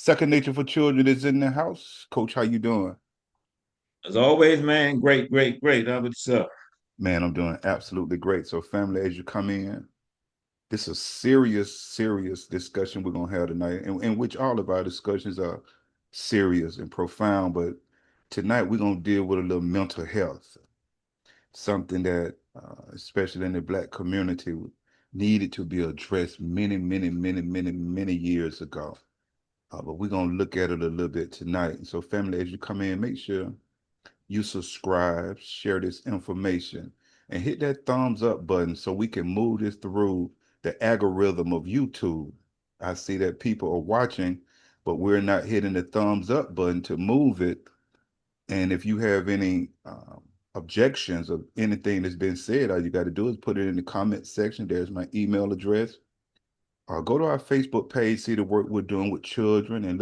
Second Nature for Children is in the house. Coach, how you doing? As always, man, great, great, great. How about yourself? Man, I'm doing absolutely great. So, family, as you come in, this is a serious, serious discussion we're gonna have tonight, in which all of our discussions are serious and profound. But tonight we're gonna deal with a little mental health, something that, especially in the Black community, needed to be addressed many, many, many, many, many years ago. But we're gonna look at it a little bit tonight. So, family, as you come in, make sure you subscribe, share this information, and hit that thumbs up button so we can move this through the algorithm of YouTube. I see that people are watching, but we're not hitting the thumbs up button to move it. And if you have any objections of anything that's been said, all you got to do is put it in the comment section. There's my email address. Go to our Facebook page, see the work we're doing with children, and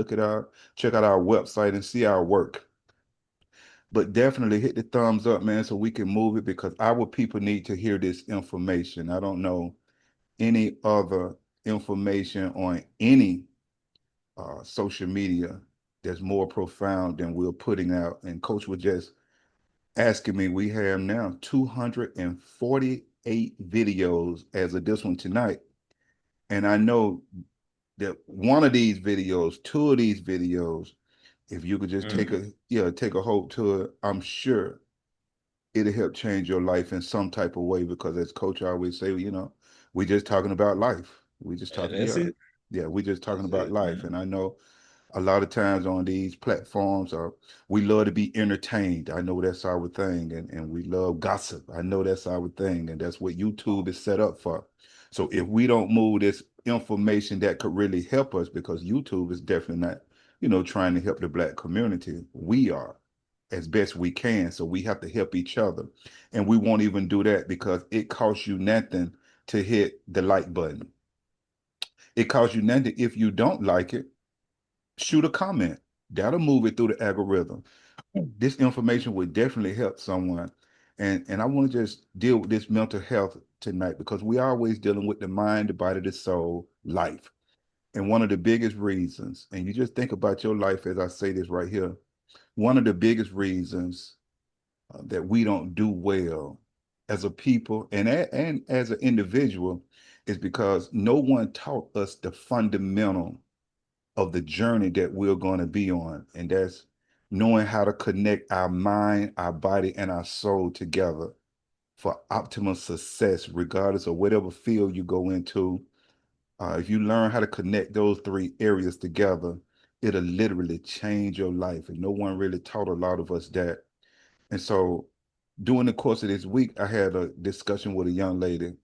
check out our website and see our work. But definitely hit the thumbs up, man, so we can move it because our people need to hear this information. I don't know any other information on any social media that's more profound than we're putting out. And Coach was just asking me, we have now 248 videos as of this one tonight. And I know that one of these videos, two of these videos, if you could just Mm. take a hold to it, I'm sure it'll help change your life in some type of way because as coach I always say, we just talking about life. We just Yeah, talking, that's yeah. it. Yeah, we just talking That's about it, life. man. And I know a lot of times on these platforms we love to be entertained. I know that's our thing. And we love gossip. I know that's our thing. And that's what YouTube is set up for. So if we don't move this information that could really help us, because YouTube is definitely not, trying to help the Black community. We are as best we can. So we have to help each other. And we won't even do that because it costs you nothing to hit the like button. It costs you nothing if you don't like it, shoot a comment. That'll move it through the algorithm. This information would definitely help someone. And I want to just deal with this mental health tonight because we are always dealing with the mind, the body, the soul, life. And one of the biggest reasons, and you just think about your life as I say this right here, one of the biggest reasons that we don't do well as a people and as an individual is because no one taught us the fundamental of the journey that we're going to be on. And that's knowing how to connect our mind, our body, and our soul together for optimal success, regardless of whatever field you go into. If you learn how to connect those three areas together, it'll literally change your life. And no one really taught a lot of us that. And so during the course of this week, I had a discussion with a young lady.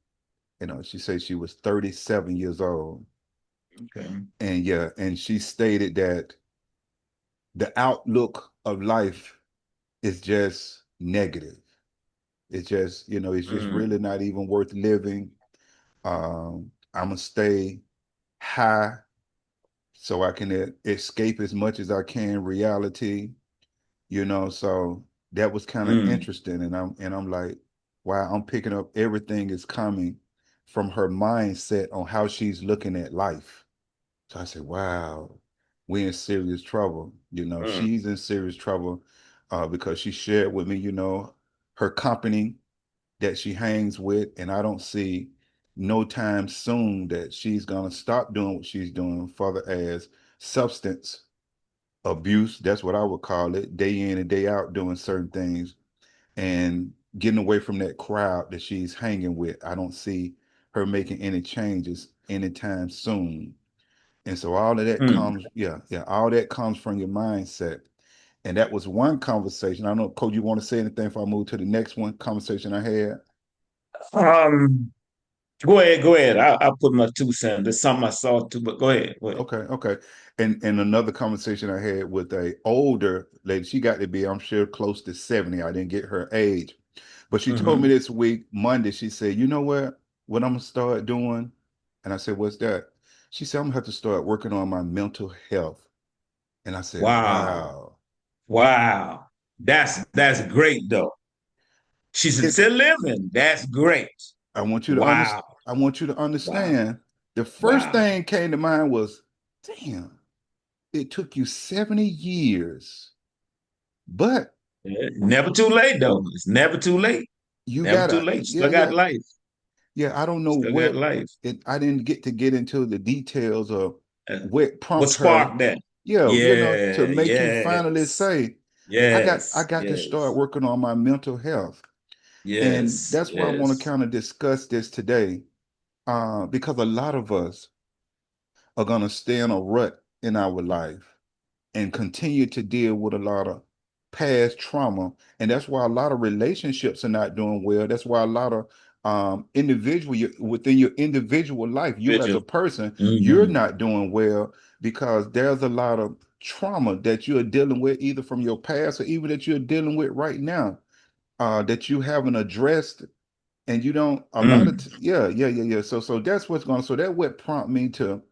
She said she was 37 years old. Okay. And yeah, and she stated that the outlook of life is just negative. It's just Mm. really not even worth living. I'm gonna stay high so I can escape as much as I can reality. So that was kind of Mm. interesting. And I'm like, wow, I'm picking up everything is coming from her mindset on how she's looking at life. So I said, wow, we're in serious trouble. Mm. She's in serious trouble because she shared with me, her company that she hangs with, and I don't see no time soon that she's gonna stop doing what she's doing, further as substance abuse. That's what I would call it, day in and day out doing certain things and getting away from that crowd that she's hanging with. I don't see her making any changes anytime soon. And so all of that Mm. comes, yeah, yeah, all that comes from your mindset. And that was one conversation. I don't know, Code, you want to say anything before I move to the next one conversation I had? Um, Go ahead, go ahead. I'll put my 2 cents. There's something I saw too, but go ahead, go ahead. Okay, okay. And another conversation I had with a older lady, she got to be, I'm sure, close to 70. I didn't get her age. But she told me Hmm. this week, Monday, she said, you know what I'm gonna start doing? And I said, what's that? She said, I'm gonna have to start working on my mental health. And I said, Wow. wow. Wow. That's great though. She's It, still living. That's great. I want you to Wow. understand. I want you to Wow. understand. The first Wow. thing came to mind was, damn. it took you 70 years, but Never too late though. It's never too late. you Never too gotta, late. yeah, Still got yeah, life. yeah. I don't know Still got what life. I didn't get into the details of Uh, what what prompt her, sparked that? yeah, to Yeah, make you finally yes. say, I Yes. got to start Yes. working on my mental health. And Yes. that's why I want to Yes. kind of discuss this today, because a lot of us are going to stay in a rut in our life and continue to deal with a lot of past trauma. And that's why a lot of relationships are not doing well. That's why a lot of within your individual life, you as a Vigil. person, you're Hmm. not doing well because there's a lot of trauma that you're dealing with either from your past or even that you're dealing with right now, that you haven't addressed, and you don't a lot of Mm. yeah. So that's what's going, so that what prompt me to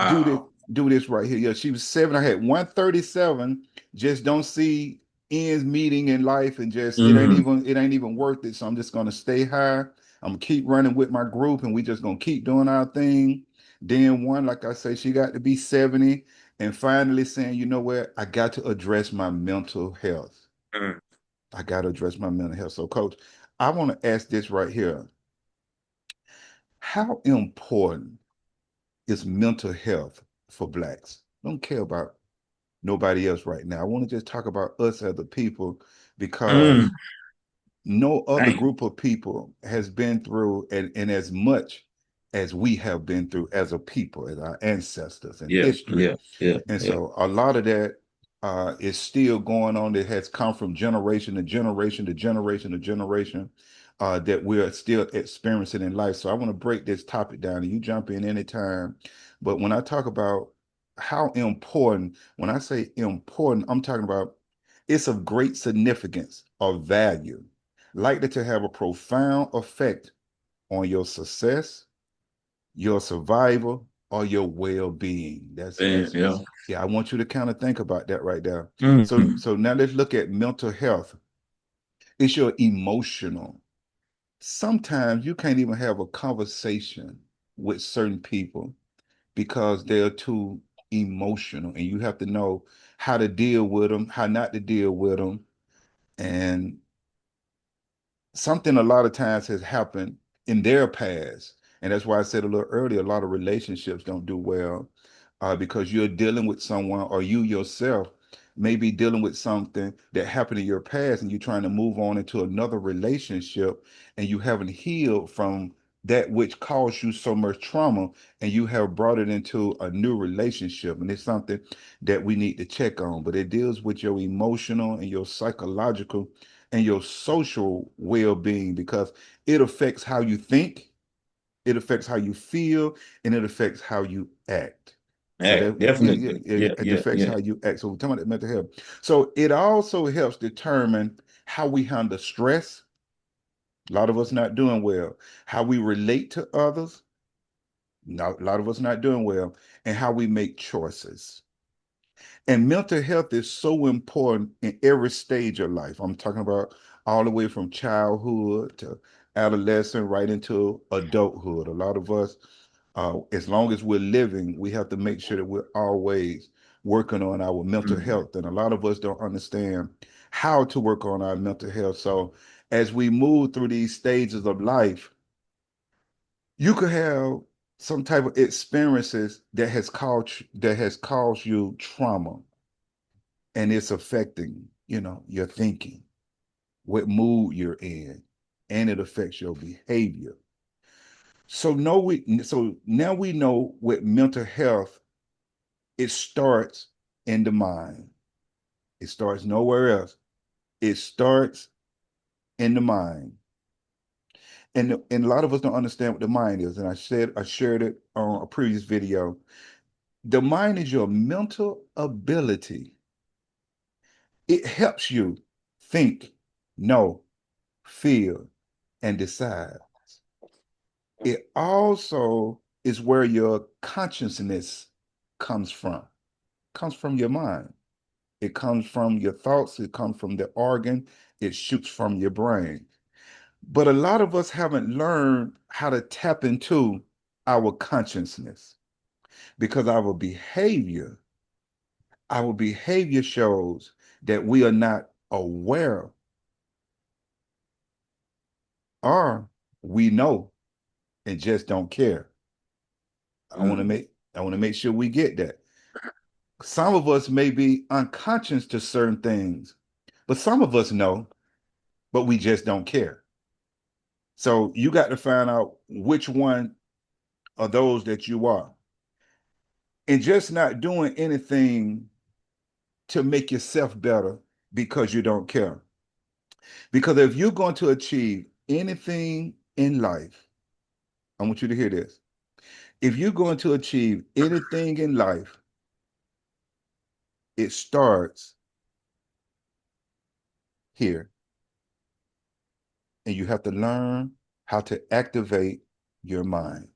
do this Wow. do this right here. Yeah, she was seven. I had 137. Just don't see ends meeting in life, and just Mm. it ain't even worth it. So I'm just gonna stay high. I'm gonna keep running with my group, and we just gonna keep doing our thing. Then one, like I say, she got to be 70, and finally saying, you know what, I got to address my mental health. Mm. I got to address my mental health. So, Coach, I want to ask this right here. How important is mental health for Blacks? I don't care about nobody else right now. I want to just talk about us as a people, Mm. because no other Dang. group of people has been through and as much as we have been through as a people, as our ancestors and Yeah. history. Yeah. Yeah. And Yeah. so a lot of that is still going on. That has come from generation to generation to generation to generation, that we're still experiencing in life. So I want to break this topic down, and you jump in anytime. But when I talk about how important, when I say important, I'm talking about it's of great significance or value, likely to have a profound effect on your success, your survival, or your well-being. Yeah. Yeah. Yeah, I want you to kind of think about that right there. So Mm. so now let's look at mental health. It's your emotional. Sometimes you can't even have a conversation with certain people because they're too emotional, and you have to know how to deal with them, how not to deal with them. And something a lot of times has happened in their past. And that's why I said a little earlier, a lot of relationships don't do well, because you're dealing with someone, or you yourself may be dealing with something that happened in your past, and you're trying to move on into another relationship, and you haven't healed from that which caused you so much trauma, and you have brought it into a new relationship. And it's something that we need to check on. But it deals with your emotional and your psychological and your social well-being, because it affects how you think, it affects how you feel, and it affects how you act. So Yeah. that, Definitely. Yeah. it Yeah. affects Yeah. how you act. So we're talking about mental health. So it also helps determine how we handle stress. A lot of us not doing well. How we relate to others. Not, a lot of us not doing well. And how we make choices. And mental health is so important in every stage of life. I'm talking about all the way from childhood to adolescent, right into adulthood. A lot of us, as long as we're living, we have to make sure that we're always working on our mental Mm. health. And a lot of us don't understand how to work on our mental health. So as we move through these stages of life, you could have some type of experiences that has caused you trauma, and it's affecting, your thinking, what mood you're in, and it affects your behavior. So now we know with mental health, it starts in the mind. It starts nowhere else. It starts in the mind. And a lot of us don't understand what the mind is. And I shared it on a previous video. The mind is your mental ability. It helps you think, know, feel, and decide. It also is where your consciousness comes from. Comes from your mind. It comes from your thoughts. It comes from the organ. It shoots from your brain. But a lot of us haven't learned how to tap into our consciousness, because our behavior Our behavior shows that we are not aware, or we know and just don't care. I want to Mm. make I want to make sure we get that. Some of us may be unconscious to certain things, but some of us know, but we just don't care. So you got to find out which one of those that you are. And just not doing anything to make yourself better because you don't care. Because if you're going to achieve anything in life, I want you to hear this. If you're going to achieve anything in life, it starts here. And you have to learn how to activate your mind.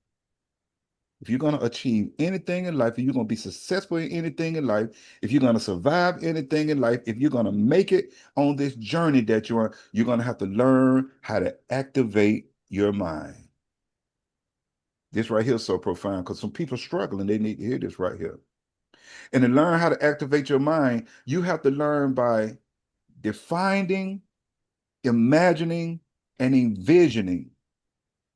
If you're going to achieve anything in life, if you're going to be successful in anything in life, if you're going to survive anything in life, if you're going to make it on this journey that you're going to have to learn how to activate your mind. This right here is so profound because some people struggling, they need to hear this right here. And to learn how to activate your mind, you have to learn by defining, imagining, and envisioning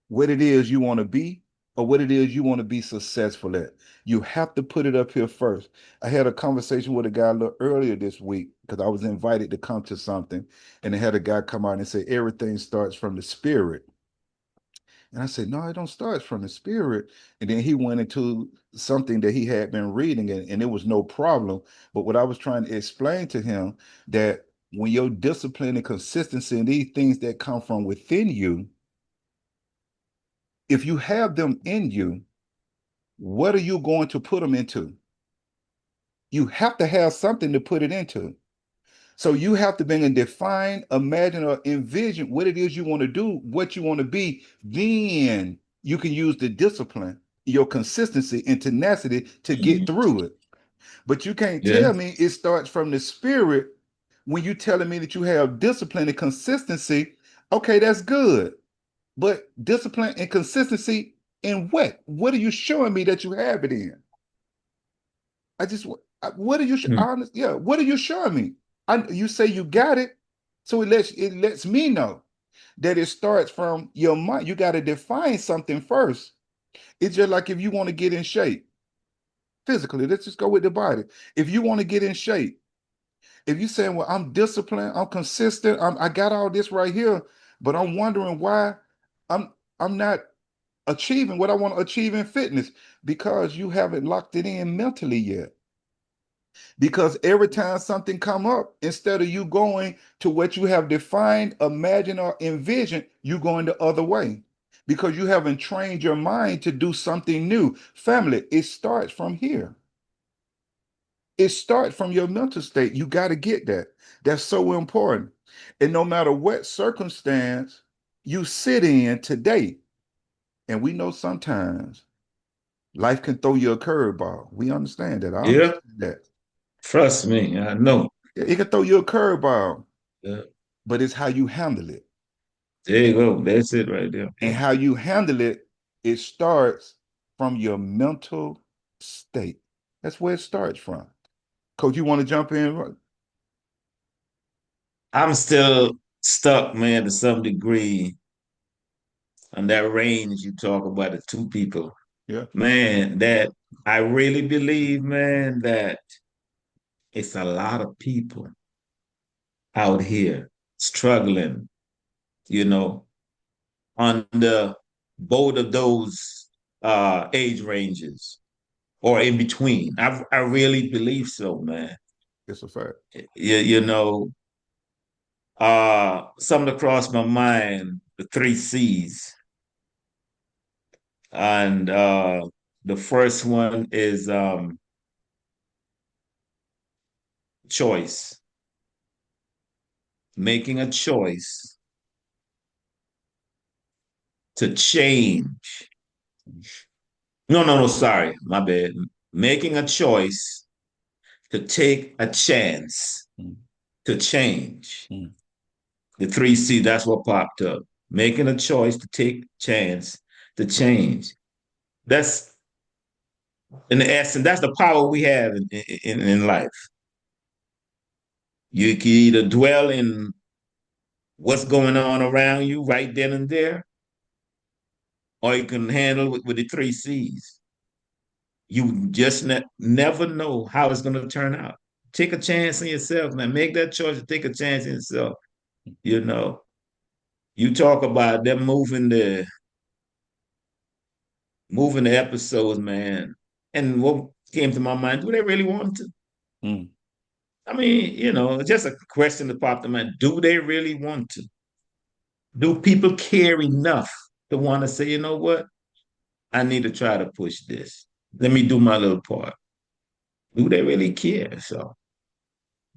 what it is you want to be or what it is you want to be successful at. You have to put it up here first. I had a conversation with a guy a little earlier this week because I was invited to come to something, and I had a guy come out and say everything starts from the spirit. And I said, no, it don't start from the spirit. And then he went into something that he had been reading, and it was no problem. But what I was trying to explain to him that when your discipline and consistency and these things that come from within you, if you have them in you, what are you going to put them into? You have to have something to put it into. So you have to be and define, imagine, or envision what it is you want to do, what you want to be. Then you can use the discipline, your consistency and tenacity to get Mm. through it. But you can't Yeah. tell me it starts from the spirit when you telling me that you have discipline and consistency. Okay, that's good. But discipline and consistency in what? What are you showing me that you have it in? I just what are you Mm. honest? Yeah, what are you showing me? You say you got it, so it lets me know that it starts from your mind. You got to define something first. It's just like if you want to get in shape physically. Let's just go with the body. If you want to get in shape, if you're saying, "Well, I'm disciplined, I'm consistent, I got all this right here," but I'm wondering why I'm not achieving what I want to achieve in fitness because you haven't locked it in mentally yet. Because every time something come up, instead of you going to what you have defined, imagined, or envisioned, you going the other way because you haven't trained your mind to do something new. Family, it starts from here. It starts from your mental state. You got to get that. That's so important. And no matter what circumstance you sit in today, and we know sometimes life can throw you a curveball. We understand that. I Yeah. understand that. Trust me, I know. It can throw you a curveball, Yeah. but it's how you handle it. There you go. That's it right there. And Yeah. how you handle it, it starts from your mental state. That's where it starts from. Coach, you want to jump in? I'm still stuck, man, to some degree on that range you talk about the two people. Yeah, Man, that I really believe, man, that it's a lot of people out here struggling, you know, on the both of those age ranges or in between. I really believe so, man. it's a fact. You know, something across my mind, the three C's. And the first one is choice, making a choice to change. No, no, no, sorry, my bad. Making a choice to take a chance Mm, to change. mm, The three C, that's what popped up. Making a choice to take a chance to change. That's In the essence, that's the power we have in life. You can either dwell in what's going on around you right then and there, or you can handle it with the three C's. You just never know how it's going to turn out. Take a chance in yourself, man. Make that choice to take a chance in yourself. You know, you talk about them moving the episodes, man. And what came to my mind, do they really want to? Mm, I mean, just a question that popped in my mind. Do they really want to? Do people care enough to want to say, you know what? I need to try to push this. Let me do my little part. Do they really care? So,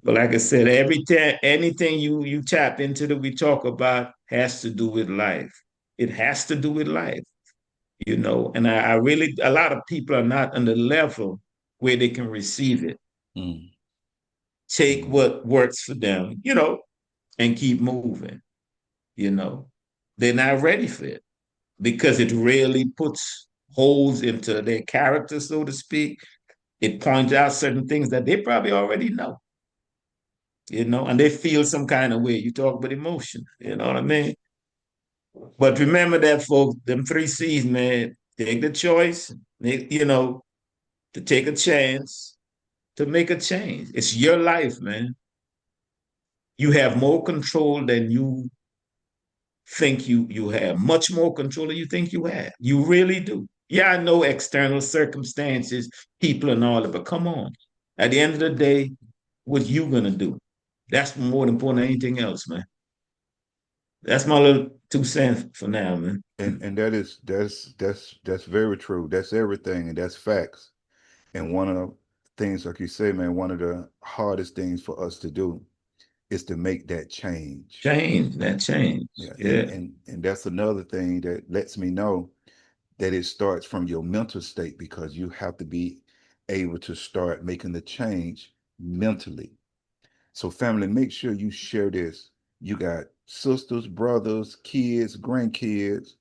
but like I said, every time anything you tap into that we talk about has to do with life. It has to do with life. And I really, a lot of people are not on the level where they can receive it, mm, take mm, what works for them, and keep moving. You know, they're not ready for it because it really puts holes into their character, so to speak. It points out certain things that they probably already know, and they feel some kind of way. You talk about emotion, you know what I mean? But remember that, folks, them three C's, man, take the choice, to take a chance, to make a change. It's your life, man. You have more control than you think you have, much more control than you think you have. You really do. Yeah, I know external circumstances, people and all that, but come on. At the end of the day, what you gonna do? That's more important than anything else, man. That's my little 2 cents for now, man. and that's very true. That's everything, and that's facts. And one of the things, like you say, man, one of the hardest things for us to do is to make that change. Change, that change. Yeah, and Yeah. and that's another thing that lets me know that it starts from your mental state because you have to be able to start making the change mentally. So, family, make sure you share this. You got sisters, brothers, kids, grandkids,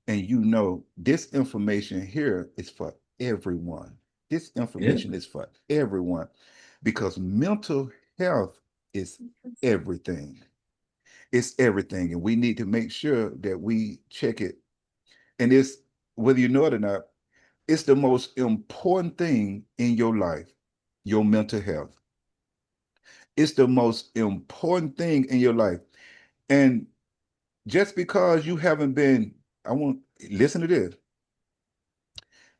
and you know this information here is for everyone. This Yeah. information is for everyone because mental health is everything. It's everything, and we need to make sure that we check it. And it's whether you know it or not, it's the most important thing in your life, your mental health. It's the most important thing in your life. And just because you haven't been, I want listen to this.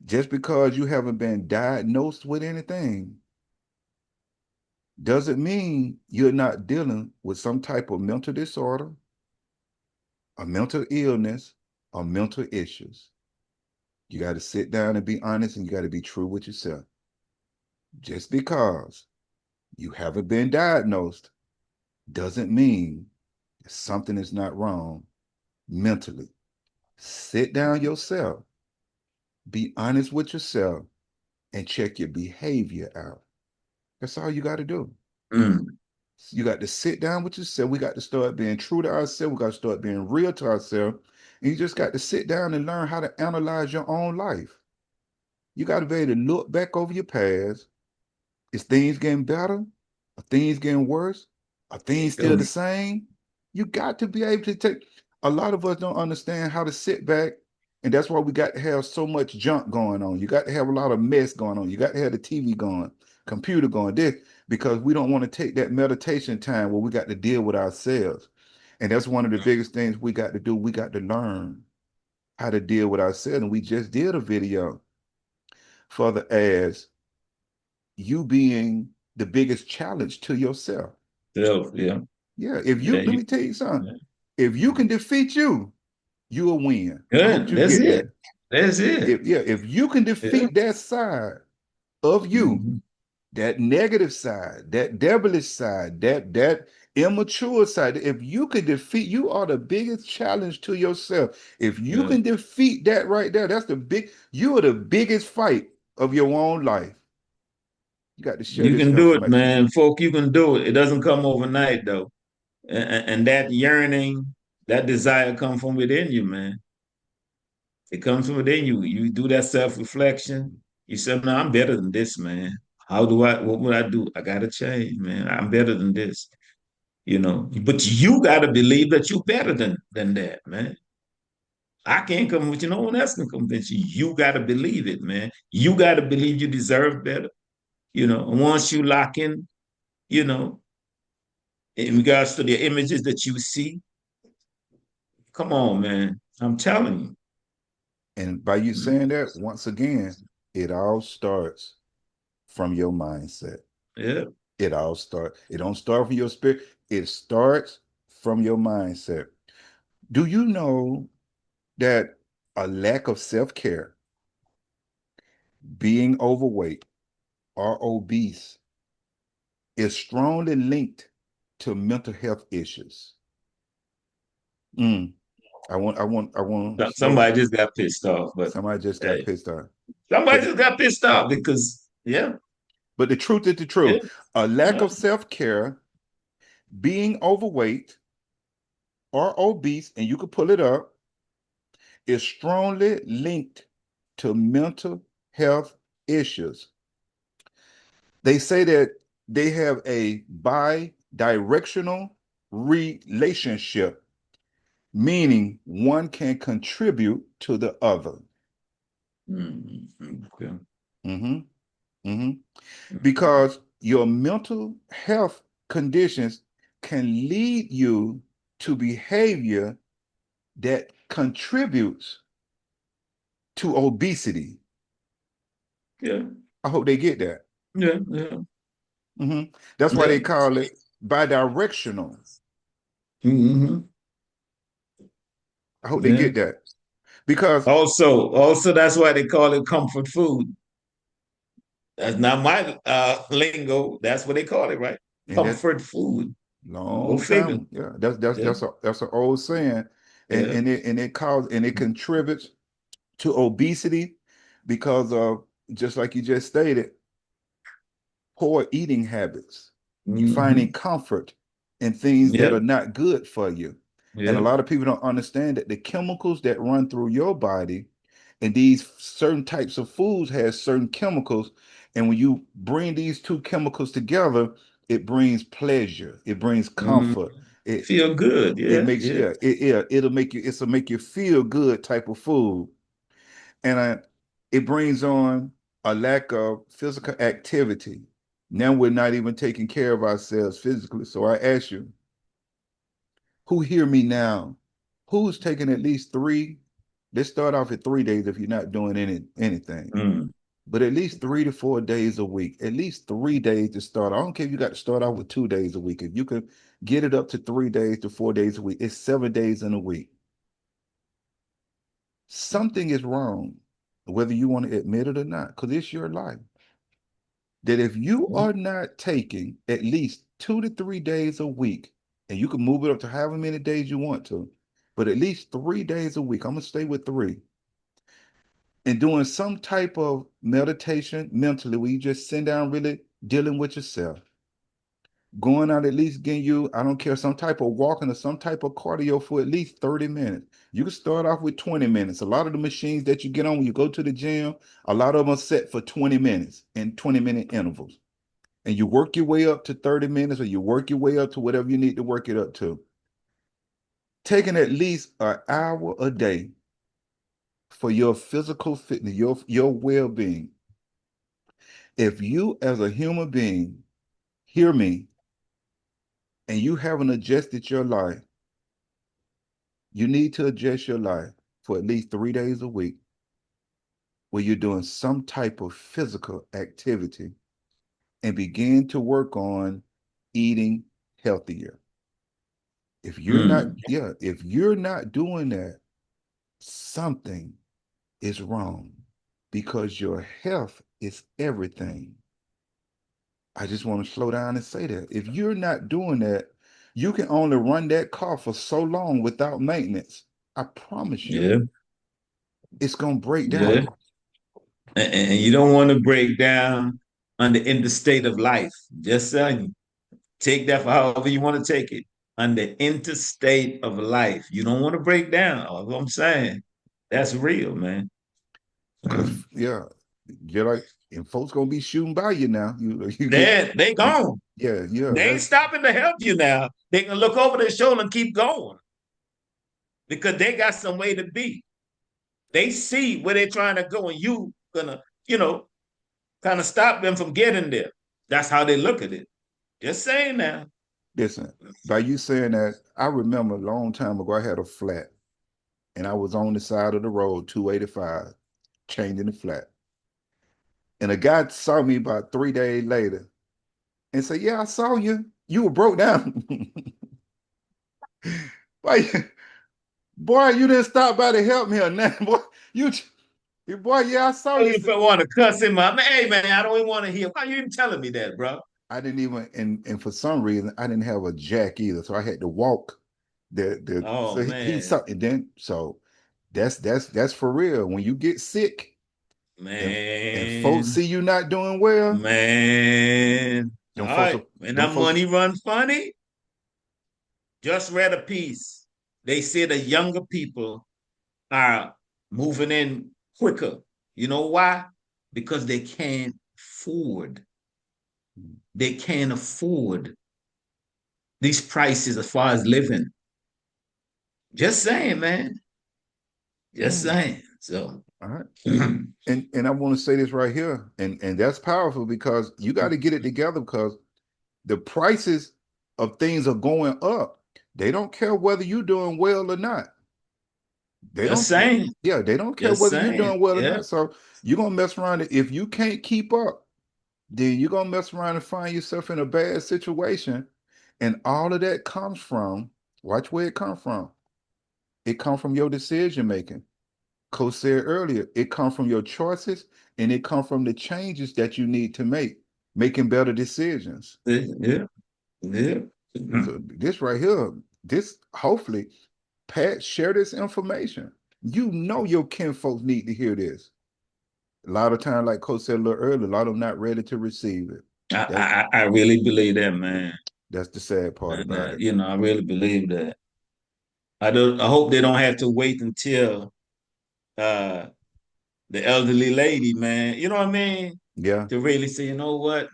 Just because you haven't been diagnosed with anything doesn't mean you're not dealing with some type of mental disorder, a mental illness, or mental issues. You got to sit down and be honest and you got to be true with yourself. Just because you haven't been diagnosed doesn't mean something is not wrong mentally. Sit down yourself, be honest with yourself, and check your behavior out. That's all you got to do. Mm. You got to sit down with yourself. We got to start being true to ourselves. We got to start being real to ourselves. And you just got to sit down and learn how to analyze your own life. You got to be able to look back over your past. Is things getting better? Are things getting worse? Are things still the same? You got to be able to take. A lot of us don't understand how to sit back, and that's why we got to have so much junk going on. You got to have a lot of mess going on. You got to have the TV going, computer going, this, because we don't want to take that meditation time where we got to deal with ourselves. And that's one of the biggest things we got to do. We got to learn how to deal with ourselves. And we just did a video for the ads, you being the biggest challenge to yourself. Self, yeah. Yeah, if Yeah, you let me tell you something, yeah. if you can defeat you, you'll win. I hope Good. you That's get it. that. That's it. If you can Yeah. defeat that side of you, Mhm. that negative side, that devilish side, that immature side, if you can defeat, you are the biggest challenge to yourself. If you Good. can defeat that right there, you are the biggest fight of your own life. You got to share You this can do it, information. man. Folk, you can do it. It doesn't come overnight, though. And that yearning, that desire come from within you, man. It comes from within you. You do that self-reflection. You said, no, I'm better than this, man. What would I do? I gotta change, man. I'm better than this, you know. But you gotta believe that you're better than that, man. I can't come with you, no one else can convince you. You gotta believe it, man. You gotta believe you deserve better, you know. And once you lock in, you know, in regards to the images that you see, come on, man. I'm telling you. And by you saying that, once again, it all starts from your mindset. Yeah. It don't start from your spirit. It starts from your mindset. Do you know that a lack of self-care, being overweight or obese, is strongly linked to mental health issues? Mm. I want to slow. Somebody just got pissed off, but Somebody just got hey, pissed off. somebody But just got pissed off because yeah, but the truth is the yeah, truth. A lack yeah. of self-care, being overweight or obese, and you can pull it up, is strongly linked to mental health issues. They say that they have a bi-directional relationship, meaning one can contribute to the other. Okay. hmm hmm Mhm. Because your mental health conditions can lead you to behavior that contributes to obesity. Yeah, I hope they get that. yeah, yeah, hmm That's why yeah. they call it bidirectional. Hmm. I hope they Yeah. get that because Also, that's why they call it comfort food. That's not my lingo. That's what they call it, right? in that Comfort food. Go long figure. time, yeah, that's Yeah, that's an old saying, and yeah. it contributes to obesity because of, just like you just stated, poor eating habits. You finding Hmm. comfort in things that Yeah, are not good for you. And a yeah. lot of people don't understand that the chemicals that run through your body and these certain types of foods has certain chemicals. And when you bring these two chemicals together, it brings pleasure, it brings Hmm. comfort. Feel good. It Yeah, makes, yeah. yeah, it'll make you feel good type of food. And it brings on a lack of physical activity. Now we're not even taking care of ourselves physically. So I ask you, who hear me now? Who's taking at least three? Let's start off at 3 days if you're not doing anything, Mm. but at least 3 to 4 days a week, at least 3 days to start. I don't care if you got to start off with 2 days a week. If you can get it up to 3 days to 4 days a week, it's 7 days in a week. Something is wrong, whether you want to admit it or not, because it's your life. That if you are not taking at least 2 to 3 days a week, and you can move it up to however many days you want to, but at least 3 days a week, I'm gonna stay with three, and doing some type of meditation mentally where you just sit down really dealing with yourself, going out at least getting you, I don't care, some type of walking or some type of cardio for at least 30 minutes. You can start off with 20 minutes. A lot of the machines that you get on when you go to the gym, a lot of them are set for 20 minutes in 20-minute intervals. And you work your way up to 30 minutes or you work your way up to whatever you need to work it up to. Taking at least an hour a day for your physical fitness, your well-being. If you as a human being hear me and you haven't adjusted your life, you need to adjust your life for at least 3 days a week where you're doing some type of physical activity and begin to work on eating healthier. If you're not, Mm. yeah, if you're not doing that, something is wrong because your health is everything. I just want to slow down and say that. If you're not doing that, you can only run that car for so long without maintenance. I promise you, Yeah, it's going to break yeah. down. And you don't want to break down on the interstate of life. Just saying you. Take that for however you want to take it. On the interstate of life. You don't want to break down. All I'm saying. That's real, man. Because, Mm. yeah. You're like, and folks gonna be shooting by you now. You get, They gone. yeah, yeah. They ain't That's stopping to help you now. They can look over their shoulder and keep going because they got some way to be. They see where they're trying to go, and you gonna, you know, kind of stop them from getting there. That's how they look at it. Just saying now. listen. By you saying that, I remember a long time ago. I had a flat, and I was on the side of the road, 285, changing the flat, and a guy saw me about 3 days later and said, "Yeah, I saw you. You were broke down." Boy, boy, you didn't stop by to help me or nothing. Boy, you, boy, yeah, I saw you. If I want to cuss him out, hey man, I don't even want to hear. Why you even telling me that, bro? I didn't even, and for some reason, I didn't have a jack either, so I had to walk. Oh So he man, saw, and then so that's for real. When you get sick and folks man, see you not doing well, man. All them folks, right, when them that folks. money run funny, just read a piece. They say the younger people are moving in quicker. You know why? Because they can't afford. They can't afford these prices as far as living. Just saying, man. Just Mm, saying. So, all right. yeah, And I want to say this right here, and that's powerful because you got to get it together because the prices of things are going up. They don't care whether you're doing well or not. They just don't, saying. yeah, they don't care Just whether you're saying. doing well or Yeah. not. So you're gonna mess around. If you can't keep up, then you're gonna mess around and find yourself in a bad situation. And all of that comes from, watch where it comes from. It comes from your decision making. Coach said earlier, it comes from your choices and it comes from the changes that you need to make, making better decisions. Yeah. Yeah. So this right here, this hopefully, Pat, share this information. You know your kinfolks need to hear this. A lot of time, like Coach said a little earlier, a lot of them not ready to receive it. That's I really believe that, man. that's the sad part And, about it. I really believe that. I hope they don't have to wait until uh the elderly lady, man. You know what I mean? Yeah, To really say, you know what,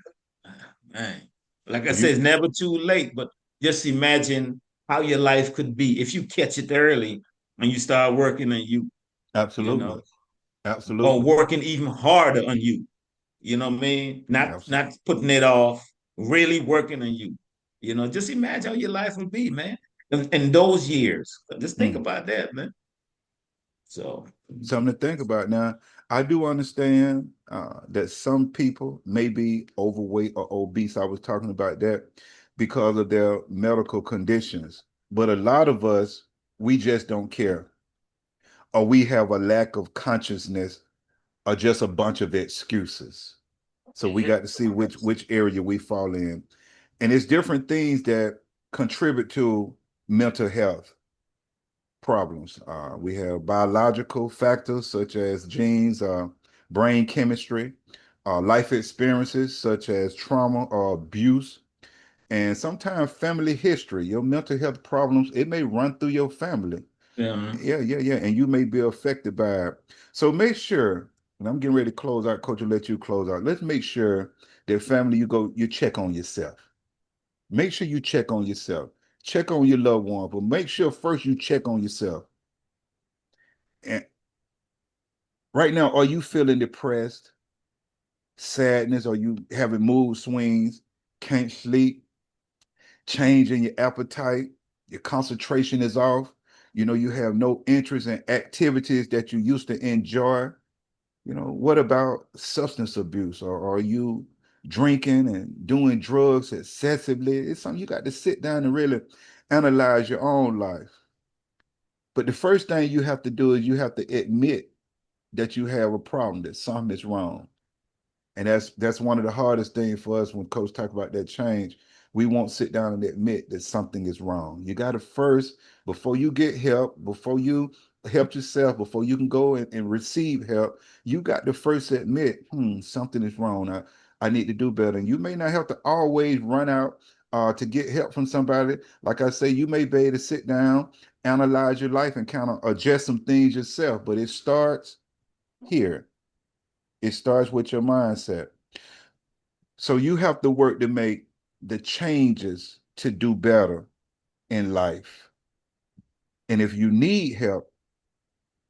man. Like I said, you it's never too late. But just imagine how your life could be if you catch it early and you start working on you. You absolutely, know, or absolutely, working even harder on you. You know what I mean? absolutely. Not putting it off, really working on you. Just imagine how your life would be, man. In those years. Just think Mm. about that, man. So Something to think about. Now, I do understand that some people may be overweight or obese. I was talking about that because of their medical conditions. But a lot of us, we just don't care, or we have a lack of consciousness, or just a bunch of excuses. So we got to see which area we fall in, and it's different things that contribute to mental health problems. We have biological factors such as genes, brain chemistry, life experiences such as trauma or abuse, and sometimes family history. Your mental health problems, it may run through your family. yeah, Yeah, yeah, yeah. And you may be affected by it. So make sure, and I'm getting ready to close out, Coach, will let you close out. Let's make sure that family, you check on yourself. Make sure you check on yourself. Check on your loved one, but make sure first you check on yourself. And right now, are you feeling depressed, sadness? Are you having mood swings, can't sleep, change in your appetite, your concentration is off? You have no interest in activities that you used to enjoy. What about substance abuse? Or are you drinking and doing drugs excessively? It's something you got to sit down and really analyze your own life. But the first thing you have to do is you have to admit that you have a problem, that something is wrong. And that's one of the hardest things for us when coach talk about that change. We won't sit down and admit that something is wrong. You got to first, before you get help, before you help yourself, before you can go and receive help, you got to first admit, something is wrong. I need to do better. And you may not have to always run out to get help from somebody. Like I say, you may be able to sit down, analyze your life, and kind of adjust some things yourself. But it starts here. It starts with your mindset. So you have to work to make the changes to do better in life. And if you need help,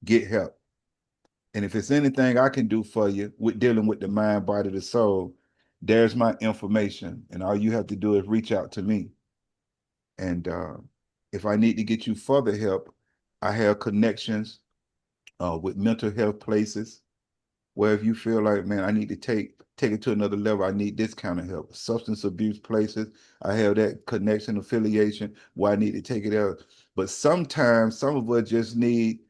get help. And if it's anything I can do for you with dealing with the mind, body, the soul, there's my information. And all you have to do is reach out to me. And if I need to get you further help, I have connections with mental health places where if you feel like, man, I need to take it to another level, I need this kind of help. Substance abuse places, I have that connection affiliation where I need to take it out. But sometimes some of us just need,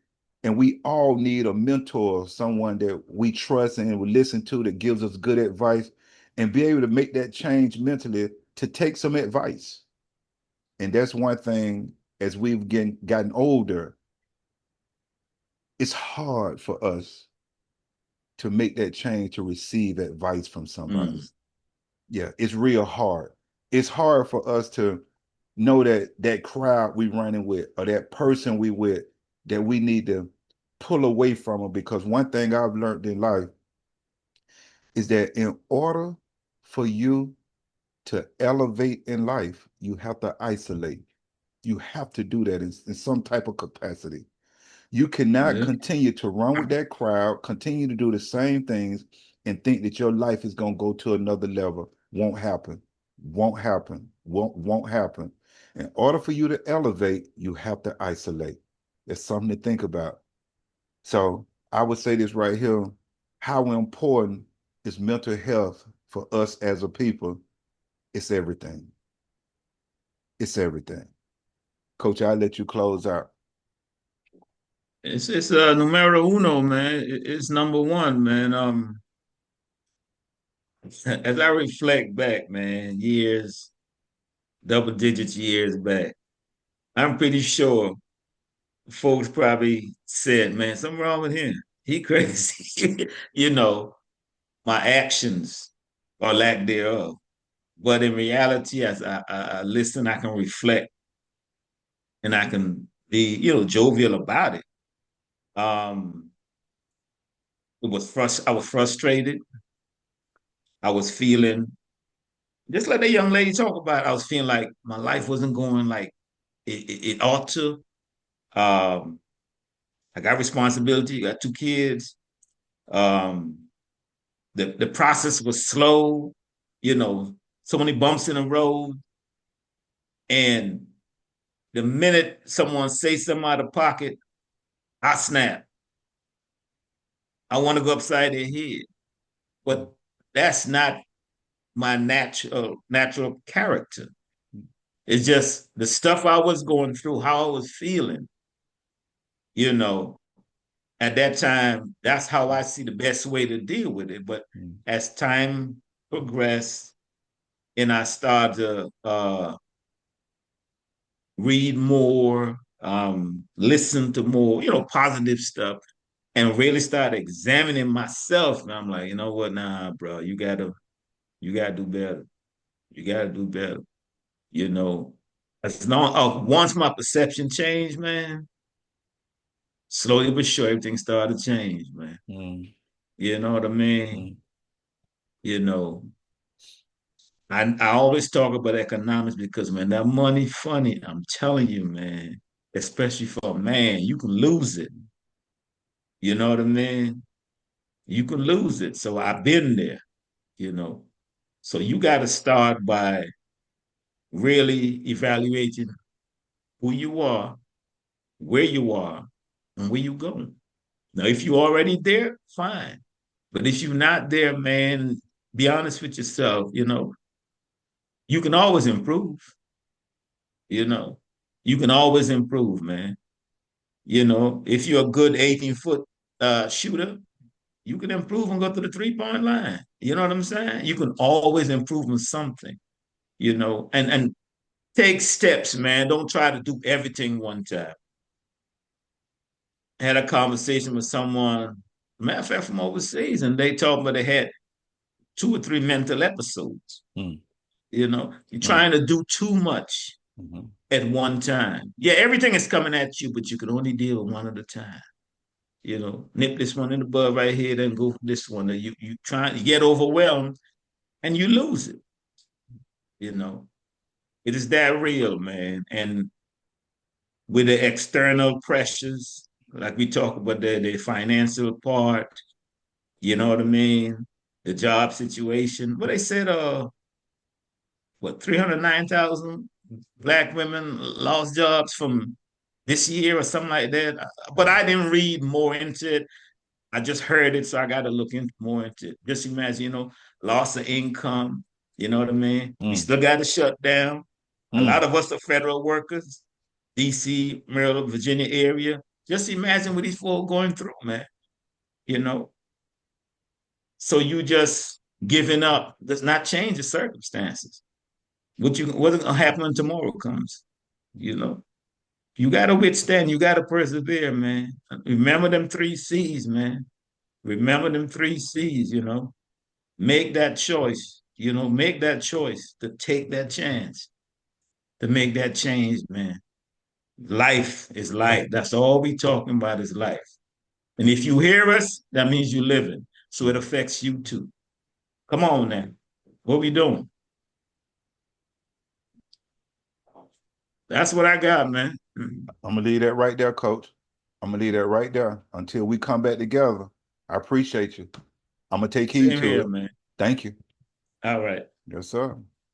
and we all need a mentor, someone that we trust and we listen to that gives us good advice and be able to make that change mentally to take some advice. And that's one thing as we've gotten older, it's hard for us to make that change to receive advice from somebody. Mm. Yeah, it's real hard. It's hard for us to know that that crowd we running with or that person we with that we need to pull away from them because one thing I've learned in life is that in order for you to elevate in life, you have to isolate. You have to do that in some type of capacity. You cannot Yeah. continue to run with that crowd, continue to do the same things, and think that your life is going to go to another level. Won't happen. Won't happen. Won't happen. In order for you to elevate, you have to isolate. It's something to think about. So I would say this right here. How important is mental health for us as a people? It's everything. It's everything. Coach, I'll let you close out. It's numero uno, man. It's number one, man. As I reflect back, man, years, double digits years back, I'm pretty sure folks probably said, man, something wrong with him. He crazy. You know, my actions or lack thereof. But in reality, as I listen, I can reflect and I can be, jovial about it. Um, I was frustrated. I was feeling just like that young lady talked about. I was feeling like my life wasn't going like it ought to. Um, I got responsibility. Got two kids. Um, the process was slow. You know, so many bumps in the road, and the minute someone says something out of pocket, I snap. I want to go upside their head, but that's not my natural character. It's just the stuff I was going through, how I was feeling, you know, at that time, that's how I see the best way to deal with it. But Mm. as time progressed and I started to read more, listen to more, positive stuff, and really start examining myself. And I'm like, you know what, nah, bro, you gotta do better. You gotta do better. You know, as long once my perception changed, man, slowly but sure, everything started to change, man. Mm. You know what I mean? Mm. You know, I always talk about economics because man, that money funny. I'm telling you, man, especially for a man, you can lose it. You know what I mean? You can lose it. So I've been there, you know. So you got to start by really evaluating who you are, where you are, and where you going. Now, if you're already there, fine. But if you're not there, man, be honest with yourself, you can always improve, you know. You can always improve, man. If you're a good 18-foot shooter, you can improve and go to the 3-point line. You know what I'm saying? You can always improve on something, and take steps, man. Don't try to do everything one time. I had a conversation with someone, matter of fact, from overseas, and they told me they had 2 or 3 mental episodes. Mm. You're Mm. trying to do too much Mhm. at one time. Yeah, everything is coming at you, but you can only deal with one at a time. You know, nip this one in the bud right here, then go for this one. You try to get overwhelmed and you lose it. You know, it is that real, man. And with the external pressures, like we talk about the financial part, you know what I mean? The job situation. What they said, what 309,000 black women lost jobs from this year or something like that. But I didn't read more into it. I just heard it, so I got to look in more into it. Just imagine, loss of income. You know what I mean? We Mm, still got to shut down. A lot mm. of us are federal workers, DC, Maryland, Virginia area. Just imagine what these folks going through, man. You know, so you just giving up does not change the circumstances. What's gonna happen when tomorrow comes? You know, you gotta withstand. You gotta persevere, man. Remember them three C's, man. Remember them three C's. Make that choice. Make that choice to take that chance to make that change, man. Life is life. That's all we talking about is life. And if you hear us, that means you're living. So it affects you too. Come on now. What we doing? That's what I got, man. I'm gonna leave that right there, Coach. I'm gonna leave that right there until we come back together. I appreciate you. I'm gonna take heed Same to here, it. man. Thank you. All right. Yes, sir.